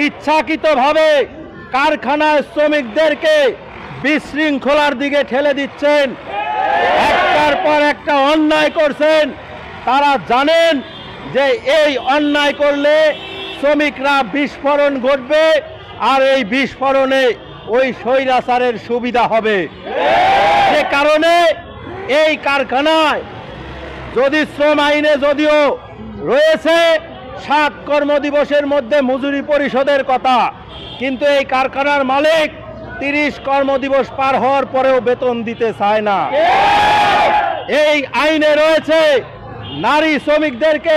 ইচ্ছাকৃতভাবে কারখানার শ্রমিকদেরকে বিশৃঙ্খলার দিকে ঠেলে দিচ্ছেন, একটার পর একটা অন্যায় করছেন। তারা জানেন যে এই অন্যায় করলে শ্রমিকরা বিস্ফোরণ ঘটবে, আর এই বিস্ফোরণে ওই স্বৈরাচারের সুবিধা হবে। যে কারণে এই কারখানায় যদি শ্রম আইনে যদিও রয়েছে 7 কর্মদিবসের মধ্যে মজুরি পরিশোধের কথা, কিন্তু এই কারখানার মালিক 30 কর্মদিবস পার হওয়ার পরেও বেতন দিতে চায় না। এই আইনে রয়েছে নারী শ্রমিকদেরকে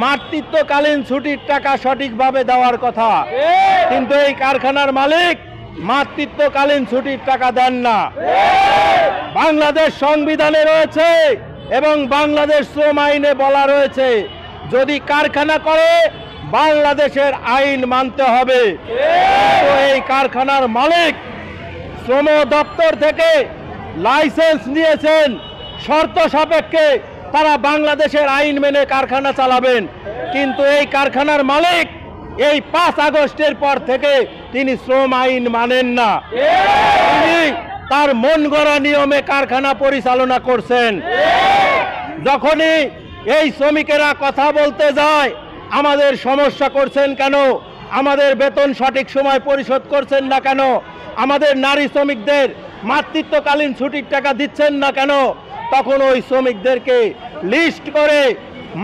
মাতৃত্বকালীন ছুটির টাকা সঠিকভাবে দেওয়ার কথা, কিন্তু এই কারখানার মালিক মাতৃত্বকালীন ছুটির টাকা দেন না। বাংলাদেশ সংবিধানে রয়েছে এবং বাংলাদেশ শ্রম আইনে বলা রয়েছে, যদি কারখানা করে বাংলাদেশের আইন মানতে হবে। তো এই কারখানার মালিক শ্রম দপ্তর থেকে লাইসেন্স নিয়েছেন, শর্ত সাপেক্ষে তারা বাংলাদেশের আইন মেনে কারখানা চালাবেন, কিন্তু এই কারখানার মালিক এই 5 আগস্টের পর থেকে তিনি শ্রম আইন মানেন না। তিনি তার মন গড়া নিয়মে কারখানা পরিচালনা করছেন। যখনই এই শ্রমিকেরা কথা বলতে যায়, আমাদের সমস্যা করছেন কেন, আমাদের বেতন সঠিক সময় পরিশোধ করছেন না কেন, আমাদের নারী শ্রমিকদের মাতৃত্বকালীন ছুটির টাকা দিচ্ছেন না কেন, তখন ওই শ্রমিকদেরকে লিস্ট করে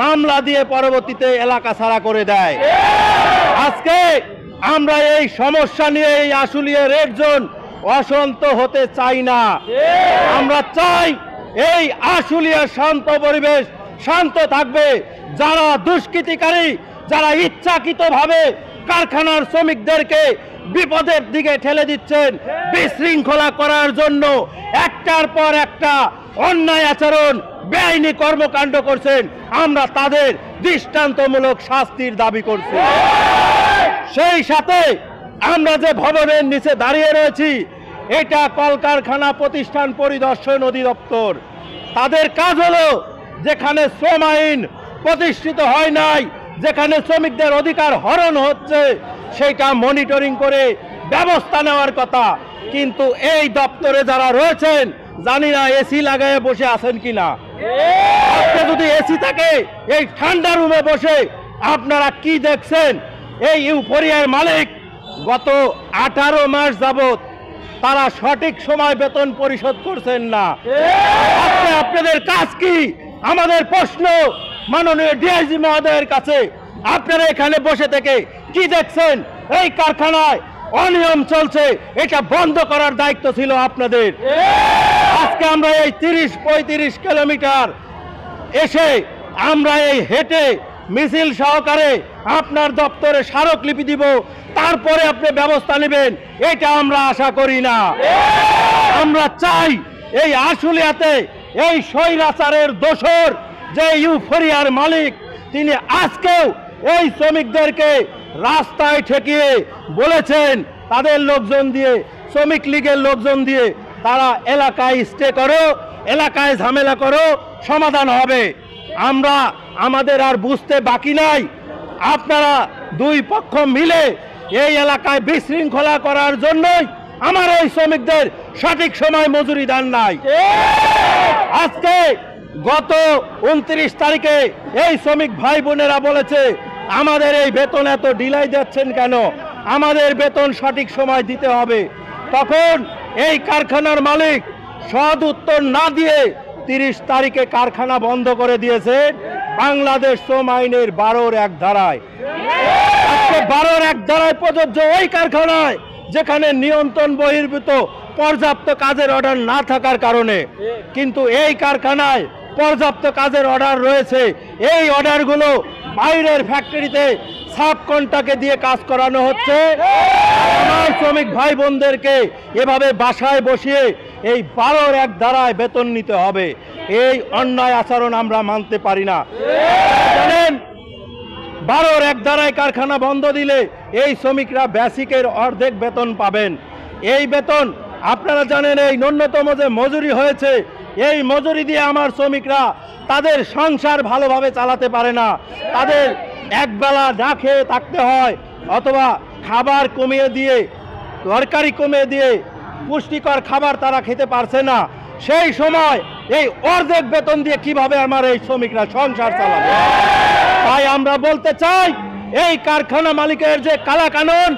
মামলা দিয়ে পরবর্তীতে এলাকা ছাড়া করে দেয়। আজকে আমরা এই সমস্যা নিয়ে এই আশুলিয়া রেড জোন অশান্ত হতে চাই না। আমরা চাই এই আশুলিয়ার শান্ত পরিবেশ শান্ত থাকবে। যারা দুষ্কৃতিকারী, যারা ইচ্ছাকৃতভাবে কারখানার শ্রমিকদেরকে বিপদের দিকে ঠেলে দিচ্ছেন, বিশৃঙ্খলা করার জন্য একটার পর একটা অন্যায় আচরণ, বেআইনি কর্মকাণ্ড করছেন, আমরা তাদের দৃষ্টান্তমূলক শাস্তির দাবি করছি। সেই সাথে আমরা যে ভবনের নিচে দাঁড়িয়ে রয়েছি, এটা কলকারখানা প্রতিষ্ঠান পরিদর্শন অধিদপ্তর। তাদের কাজ হলো যেখানে শ্রম আইন প্রতিষ্ঠিত হয় নাই, যেখানে শ্রমিকদের অধিকার হরণ হচ্ছে, সেটা মনিটরিং করে ব্যবস্থা নেওয়ার কথা। কিন্তু এই দপ্তরে যারা রয়েছেন, জানি না এসি লাগায় বসে আছেন কিনা। আজকে যদি এসি থাকে, এই ঠান্ডা রুমে বসে আপনারা কি দেখছেন? এই ইউফোরিয়ার মালিক গত 18 মাস যাবত তারা সঠিক সময় বেতন পরিশোধ করছেন না। আজকে আপনাদের কাজ কি? আমাদের প্রশ্ন মাননীয় ডিআইজি মহোদয়ের কাছে, আপনারা এখানে বসে থেকে কি দেখছেন? এই কারখানায় অনিয়ম চলছে, এটা বন্ধ করার দায়িত্ব ছিল আপনাদের। আজকে আমরা এই 30-35 কিলোমিটার এসে আমরা এই হেঁটে মিছিল সহকারে আপনার দপ্তরে স্মারকলিপি দিব, তারপরে আপনি ব্যবস্থা নেবেন, এটা আমরা আশা করি না। আমরা চাই এই আশুলিয়াতে এই স্বৈরাচারের দোসর যে ইউফোরিয়ার মালিক, তিনি আজকেও এই শ্রমিকদেরকে রাস্তায় ঠেকিয়ে বলেছেন তাদের লোকজন দিয়ে, শ্রমিক লীগের লোকজন দিয়ে, তারা এলাকায় স্টে করো, এলাকায় ঝামেলা করো, সমাধান হবে। আমরা আমাদের আর বুঝতে বাকি নাই, আপনারা দুই পক্ষ মিলে এই এলাকায় বিশৃঙ্খলা করার জন্যই আমার এই শ্রমিকদের সঠিক সময় মজুরি দেন নাই। আজকে গত 29 তারিখে এই শ্রমিক ভাই বোনেরা বলেছে, আমাদের এই বেতন এত ডিলাই দিচ্ছেন কেন, আমাদের বেতন সঠিক সময় দিতে হবে। তখন এই কারখানার মালিক সদ উত্তর না দিয়ে 30 তারিখে কারখানা বন্ধ করে দিয়েছে বাংলাদেশ শ্রম আইনের 12-1 ধারায়। আজকে 12-1 ধারায় প্রযোজ্য ওই কারখানায় যেখানে নিয়ন্ত্রণ বহির্ভূত পর্যাপ্ত কাজের অর্ডার না থাকার কারণে, কিন্তু এই কারখানায় পর্যাপ্ত কাজের অর্ডার রয়েছে। এই অর্ডারগুলো বাইরের ফ্যাক্টরিতে সাব কন্ট্রাক্টে দিয়ে কাজ করানো হচ্ছে। আমার শ্রমিক ভাই বোনদেরকে এভাবে বাসায় বসিয়ে এই 12-1 ধারায় বেতন নিতে হবে। এই অন্যায় আচরণ আমরা মানতে পারি না। জানেন, 12-1 ধারায় কারখানা বন্ধ দিলে এই শ্রমিকরা বেসিকের অর্ধেক বেতন পাবেন। এই বেতন আপনারা জানেন, এই ন্যূনতম যে মজুরি হয়েছে, এই মজুরি দিয়ে আমার শ্রমিকরা তাদের সংসার ভালোভাবে চালাতে পারে না। তাদের একবেলা না খেয়ে থাকতে হয়, অথবা খাবার কমিয়ে দিয়ে, তরকারি কমিয়ে দিয়ে পুষ্টিকর খাবার তারা খেতে পারছে না, সেই সময় এই অর্ধেক বেতন দিয়ে কিভাবে আমার এই শ্রমিকরা সংসার চালাবে? তাই আমরা বলতে চাই, এই কারখানা মালিকের যে কালাকানুন,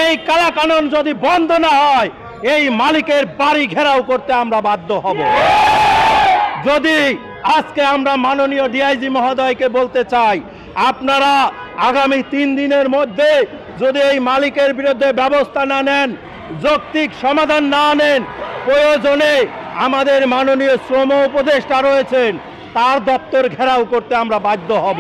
এই কালাকানুন যদি বন্ধ না হয়, এই মালিকের বাড়ি ঘেরাও করতে আমরা বাধ্য হব। যদি আজকে আমরা মাননীয় ডিআইজি মহোদয়কে বলতে চাই, আপনারা আগামী 3 দিনের মধ্যে যদি এই মালিকের বিরুদ্ধে ব্যবস্থা না নেন, যৌক্তিক সমাধান না আনেন, প্রয়োজনে আমাদের মাননীয় শ্রম উপদেষ্টা রয়েছেন, তার দপ্তর ঘেরাও করতে আমরা বাধ্য হব।